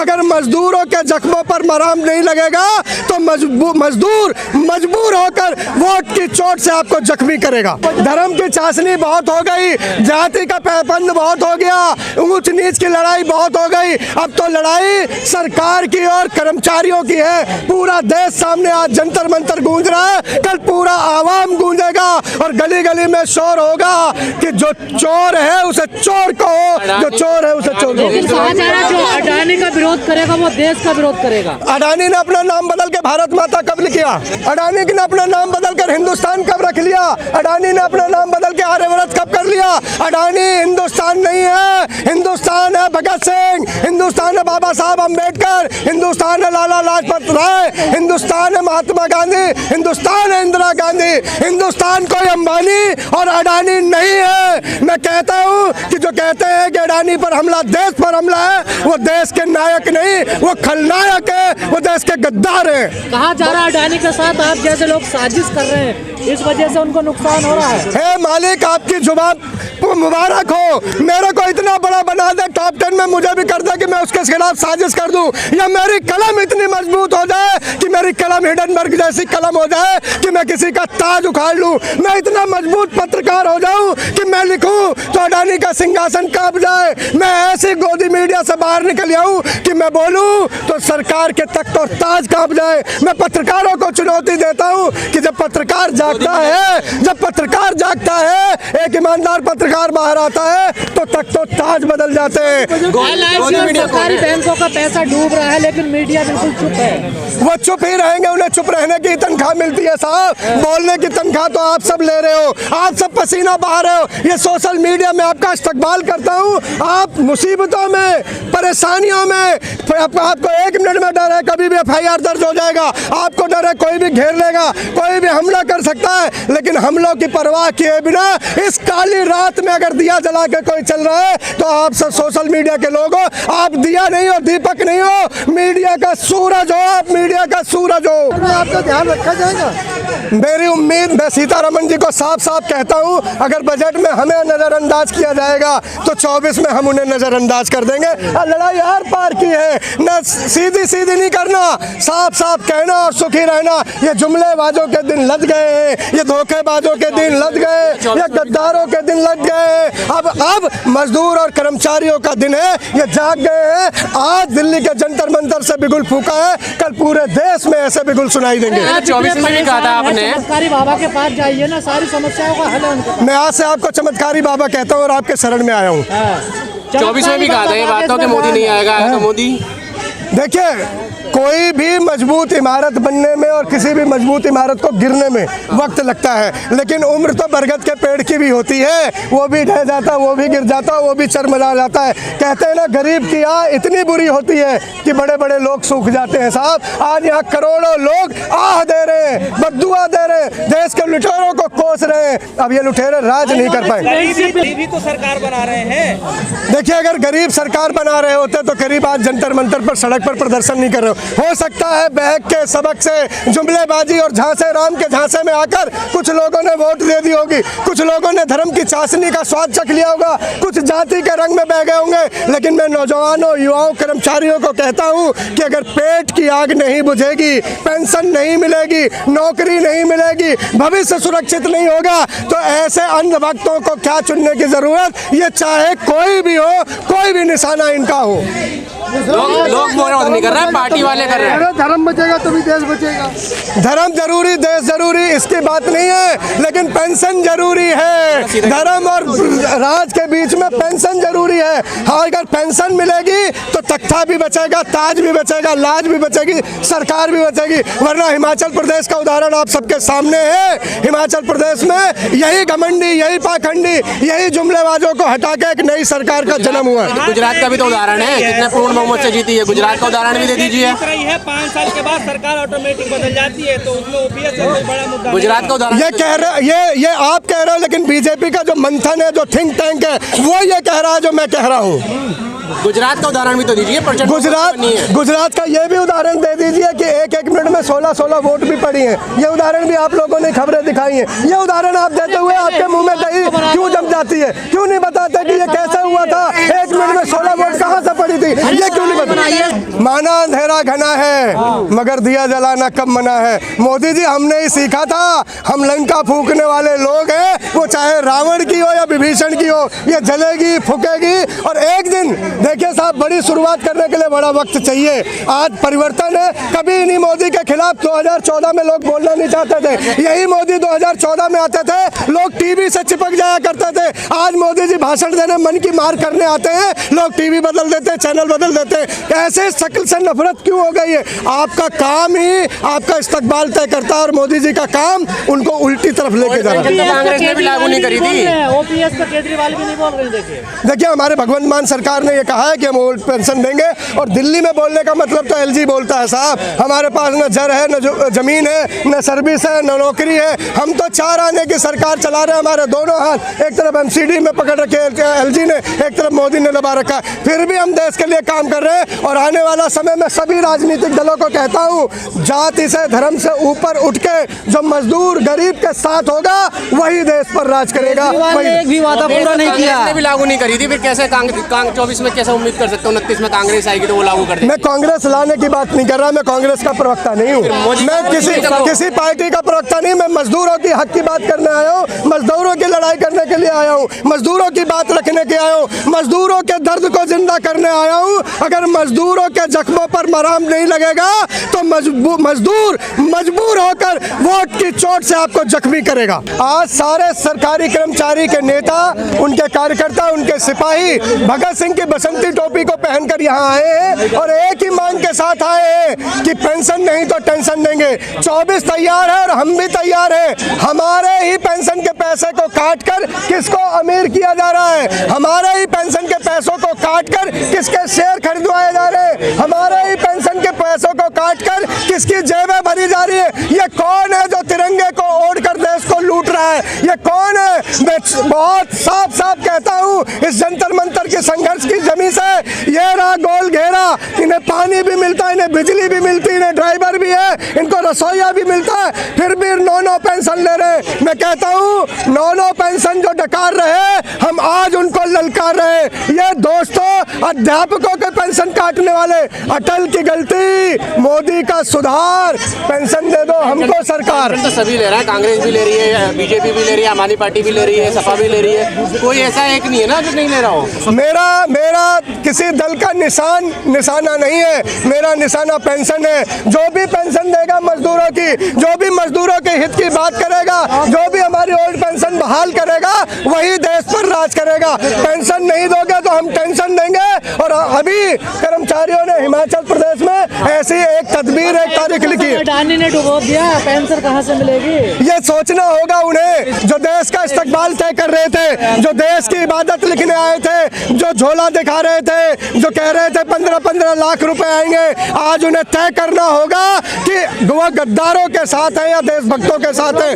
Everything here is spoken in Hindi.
अगर मजदूरों के जख्मों पर मरहम नहीं लगेगा तो मजदूर मजबूर होकर वोट की चोट से आपको जख्मी करेगा। धर्म की चाशनी बहुत हो गई, जाति का पैबंद बहुत हो गया, ऊंच नीच की लड़ाई बहुत हो गई। अब तो लड़ाई सरकार की और कर्मचारियों की है। पूरा देश सामने आज जंतर मंतर गूंज रहा है, कल पूरा आवाम गूंजेगा और गली गली में शोर होगा कि जो चोर है उसे चोर कहो, जो चोर है उसे चोर कहो। जो अडानी का विरोध करेगा वो देश का विरोध करेगा। अडानी ने अपना नाम बदल के भारत माता कब किया? अडानी ने अपना नाम बदल कर हिंदुस्तान कब रख लिया? अडानी ने अपना नाम बदल के आर्यव्रत कब कर लिया? अडानी हिंदुस्तान नहीं है, हिंदुस्तान है भगत सिंह, हिंदुस्तान है बाबा साहब अम्बेडकर, हिंदुस्तान है लाला लाजपत राय, हिंदुस्तान है महात्मा गांधी, हिंदुस्तान है इंदिरा गांधी। हिंदुस्तान कोई अंबानी और अडानी नहीं है। मैं कहता हूँ कि जो कहते हैं कि अडानी पर हमला देश पर हमला है, वो देश के नायक नहीं, वो खलनायक है, वो देश के गद्दार हैं। कहा जा रहा है अडानी के साथ आप जैसे लोग साजिश कर रहे हैं, इस वजह से उनको नुकसान हो रहा है। हे मालिक, आपकी जुबान मुबारक हो, मेरे को इतना बड़ा बना दे, टॉप 10 में मुझे भी कर दे कि मैं उसके खिलाफ साजिश कर दूं, या मेरी कलम इतनी मजबूत हो जाए कि मेरी कलम हिडनबर्ग जैसी कलम हो जाए कि मैं किसी का ताज उखाड़ लूं। मैं इतना मजबूत पत्रकार हो जाऊं कि मैं लिखूं तो अडानी का सिंहासन कांप जाए। मैं ऐसी गोदी मीडिया से बाहर निकल आऊं कि मैं बोलूं तो सरकार के तख्त और ताज कांप जाए। मैं पत्रकारों को चुनौती देता हूं कि जब पत्रकार जागता है, एक ईमानदार पत्रकार बाहर आता है तो तख्त और ताज बदल जाते हैं। सरकारी बैंकों का पैसा डूब रहा है लेकिन मीडिया बिल्कुल चुप है। वो चुप ही रहेंगे, उन्हें चुप रहने की तनख्वाह मिलती है साहब, बोलने की तनख्वाह तो आप सब ले रहे हो, आप सब पसीना बहा रहे हो। ये सोशल मीडिया में आपका इस्तकबाल करता हूँ। आप मुसीबतों में, परेशानियों में, आपको 1 मिनट में डर है कभी भी FIR दर्ज हो जाएगा, आपको डर है कोई भी घेर लेगा, कोई भी हमला कर सकता है, लेकिन हमलों की परवाह किए बिना इस काली रात में अगर दिया जला के कोई चल रहा है तो आप सब सोशल मीडिया के लोग हो। आप दिया नहीं हो, दीपक नहीं हो, मीडिया का सूरज हो, आप मीडिया का सूरज हो। आपका ध्यान रखा जाएगा। मेरी उम्मीद, मैं सीतारमण जी को साफ साफ कहता हूं, अगर बजट में हमें नजरअंदाज किया जाएगा तो 24 में हम उन्हें नजरअंदाज कर देंगे। लड़ाई आर पार की है, न सीधी सीधी नहीं करना, साफ साफ कहना और सुखी रहना। ये जुमलेबाजों के दिन लद गए हैं, ये धोखेबाजों के दिन लद गए, ये गद्दारों के दिन लग गए। अब मजदूर और कर्मचारियों का दिन है, ये जाग गए हैं। आज दिल्ली के जंतर मंतर से बिगुल फूका है, कल पूरे देश में ऐसे बिगुल सुनाई देंगे। 24 में भी कहा था आपने, चमत्कारी बाबा के पास जाइए ना, सारी समस्याओं का हल है उनका। मैं आज से आपको चमत्कारी बाबा कहता हूँ और आपके शरण में आया हूँ। 24 में भी कहा था ये बातों कि मोदी नहीं आएगा, आएगा मोदी। देखिए, कोई भी मजबूत इमारत बनने में और किसी भी मजबूत इमारत को गिरने में वक्त लगता है, लेकिन उम्र तो बरगद के पेड़ की भी होती है, वो भी ढह जाता, वो भी गिर जाता, वो भी चरमरा जाता है। कहते हैं ना, गरीब की आह इतनी बुरी होती है कि बड़े बड़े लोग सूख जाते हैं साहब। आज यहाँ करोड़ों लोग आह दे रहे हैं, बद्दुआ दे रहे हैं, देश के लुटेरों को कोस रहे हैं। अब ये लुटेरे राज नहीं कर पाए। गरीबी तो सरकार बना रहे हैं। देखिए, अगर गरीब सरकार बना रहे होते तो गरीब आज जंतर मंतर पर सड़क पर प्रदर्शन नहीं कर रहे हो सकता है बहक के सबक से, जुमलेबाजी और झांसे राम के झांसे में आकर कुछ लोगों ने वोट दे दी होगी, कुछ लोगों ने धर्म की चाशनी का स्वाद चख लिया होगा, कुछ जाति के रंग में बह गए होंगे। लेकिन मैं नौजवानों, युवाओं, कर्मचारियों को कहता हूं कि अगर पेट की आग नहीं बुझेगी, पेंशन नहीं मिलेगी, नौकरी नहीं मिलेगी, भविष्य सुरक्षित नहीं होगा, तो ऐसे अंधभक्तों को क्या चुनने की जरूरत, ये चाहे कोई भी हो, कोई भी निशाना इनका हो। लोग नहीं कर रहे हैं, पार्टी वाले कर रहे हैं। धर्म बचेगा तभी देश बचेगा। धर्म जरूरी, देश जरूरी, इसकी बात नहीं है, लेकिन पेंशन जरूरी है। धर्म और राज के बीच में पेंशन जरूरी है। हाँ, अगर पेंशन मिलेगी तो तख्ता भी बचेगा, ताज भी बचेगा, लाज भी बचेगी, सरकार भी बचेगी। वरना हिमाचल प्रदेश का उदाहरण आप सबके सामने है। हिमाचल प्रदेश में यही घमंडी, यही पाखंडी, यही जुमलेबाजों को हटा के एक नई सरकार का जन्म हुआ। गुजरात का भी तो उदाहरण है, कितने पूर्ण बहुमत से जीती है। गुजरात का उदाहरण भी दे दीजिए। 5 साल के बाद सरकार ऑटोमेटिक बदल जाती है, तो उसमें ओपीएस कोई बड़ा मुद्दा। गुजरात का उदाहरण ये कह रहे, ये आप कह रहे हो, लेकिन बीजेपी का जो मंथन है, जो थिंक टैंक है, वो ये कह रहा है जो मैं कह रहा हूँ। गुजरात का उदाहरण भी तो दीजिए। गुजरात का ये भी उदाहरण दे दीजिए कि एक मिनट में 16 वोट भी पड़ी हैं। ये उदाहरण भी आप लोगों ने खबरें दिखाई हैं। ये उदाहरण आप देते हुए आपके मुंह में दही क्यों जम जाती है? क्यों नहीं बताते कि ये कैसे हुआ था? 1 मिनट में 16 वोट कहाँ से पड़ी थी? ये क्यों नहीं बता? माना अंधेरा घना है मगर दिया जलाना कब मना है। मोदी जी हमने ही सीखा था, हम लंका फूकने वाले लोग हैं, वो चाहे रावण की हो या विभीषण की हो, ये जलेगी फूकेगी और एक दिन देखिए साहब, बड़ी शुरुआत करने के लिए बड़ा वक्त चाहिए। आज परिवर्तन है, कभी नहीं मोदी के खिलाफ 2014 में लोग बोलना नहीं चाहते थे, यही मोदी 2014 में आते थे, लोग टीवी से चिपक जाया करते थे। आज मोदी जी भाषण देने मन की मार करने आते हैं, लोग टीवी बदल देते, चैनल बदल देते। ऐसे शक्ल से नफरत क्यों हो गई है? आपका काम ही आपका इस्तकबाल तय करता है और मोदी जी का काम उनको उल्टी तरफ लेके जाना। कांग्रेस ने भी लागू नहीं करी थी। ओपीएस पे केजरीवाल भी नहीं बोल रहे। देखिए हमारे भगवंत मान सरकार ने ये कहा है कि हम ओल्ड पेंशन देंगे और दिल्ली में बोलने का मतलब तो एलजी बोलता है साहब। हमारे पास न जर है, न जमीन है, न सर्विस है, न नौकरी है। हम तो 4 आने की सरकार चला रहे हैं, हमारे दोनों हाथ एक तरफ एमसीडी में पकड़ रखे एलजी ने, एक तरफ मोदी ने दबा रखा है। फिर भी हम देश के लिए काम कर रहे हैं और आने वाला समय में सभी राजनीतिक दलों को कहता हूँ, जाति से धर्म से ऊपर उठ के जो मजदूर गरीब के साथ होगा वही देश पर राज करेगा। एक भी वादा पूरा नहीं किया। कांग्रेस ने भी लागू नहीं करी थी, फिर कैसे 24 में कैसे उम्मीद कर सकते हो 29 में कांग्रेस आएगी तो वो लागू कर देगी? मैं कांग्रेस लाने की बात नहीं कर रहा, मैं कांग्रेस का प्रवक्ता नहीं हूँ, मैं किसी पार्टी का प्रवक्ता नहीं। मैं मजदूरों की हक की बात करने आया हूँ, मजदूरों की लड़ाई करने के लिए आया हूँ, मजदूरों की बात रखने के आया हूँ, मजदूरों के दर्द को जिंदा करने आया हूँ। अगर मजदूरों के जख्मों पर मरहम नहीं लगेगा तो मजदूर मजबूर होकर वोट की चोट से आपको जख्मी करेगा। आज सारे सरकारी कर्मचारी के नेता, उनके कार्यकर्ता, उनके सिपाही भगत सिंह की बसंती टोपी को पहनकर यहाँ आए हैं और एक ही मांग के साथ आए हैं कि पेंशन नहीं तो टेंशन देंगे। 24 तैयार है और हम भी तैयार हैं। हमारे ही पेंशन के पैसे को काटकर किसको अमीर किया जा रहा है? हमारे ही पेंशन के पैसों को काटकर किसके शेयर खरीदवाए जा रहे हैं? हमारे ही पेंशन के पैसों को काटकर किसकी जेबें भरी जा रही है? ये कौन है जो तिरंगे को ओढ़कर देश को लूट रहा है? ये कौन है? मैं बहुत साफ साफ कहता हूँ, इस जंतर मंतर के संघर्ष की जमीन से ये रहा गोल घेरा। इन्हें पानी भी मिलता है, इन्हें बिजली भी मिलती है, इन्हें ड्राइवर भी है, इनको रसोईया भी मिलता है, फिर भी 9 पेंशन ले रहे। मैं कहता हूँ 9 पेंशन जो डकार रहे, हम आज उनको ललकार रहे। ये दोस्तों अध्यापकों के पेंशन काटने वाले, अटल की गलती, मोदी का सुधार, पेंशन दे दो हमको सरकार। तो सभी ले रहा है, कांग्रेस भी ले रही है, बीजेपी भी ले रही है, आम आदमी पार्टी भी ले रही है, सपा भी ले रही है। कोई ऐसा एक नहीं है ना जो नहीं ले रहा हो। मेरा किसी दल का निशाना नहीं है, मेरा निशाना पेंशन है। जो भी पेंशन देगा मजदूरों की, जो भी मजदूरों के हित की बात करेगा, जो भी हमारी ओल्ड पेंशन बहाल करेगा, वही देश पर राज करेगा। पेंशन नहीं दोगे तो हम टेंशन देंगे। और अभी कर्मचारियों ने हिमाचल प्रदेश में ऐसी एक तदबीर, एक तारीख लिखी है। अडानी ने डुबो दिया, पेंशन कहाँ से मिलेगी? ये सोचना होगा उन्हें, जो देश का इस्तकबाल तय कर रहे थे, जो देश की इबादत लिखने आए थे, जो झोला दिखा रहे थे, जो कह रहे थे 15-15 लाख रुपए आएंगे, आज उन्हें तय करना होगा कि वह गद्दारों के साथ है या देशभक्तों के साथ है।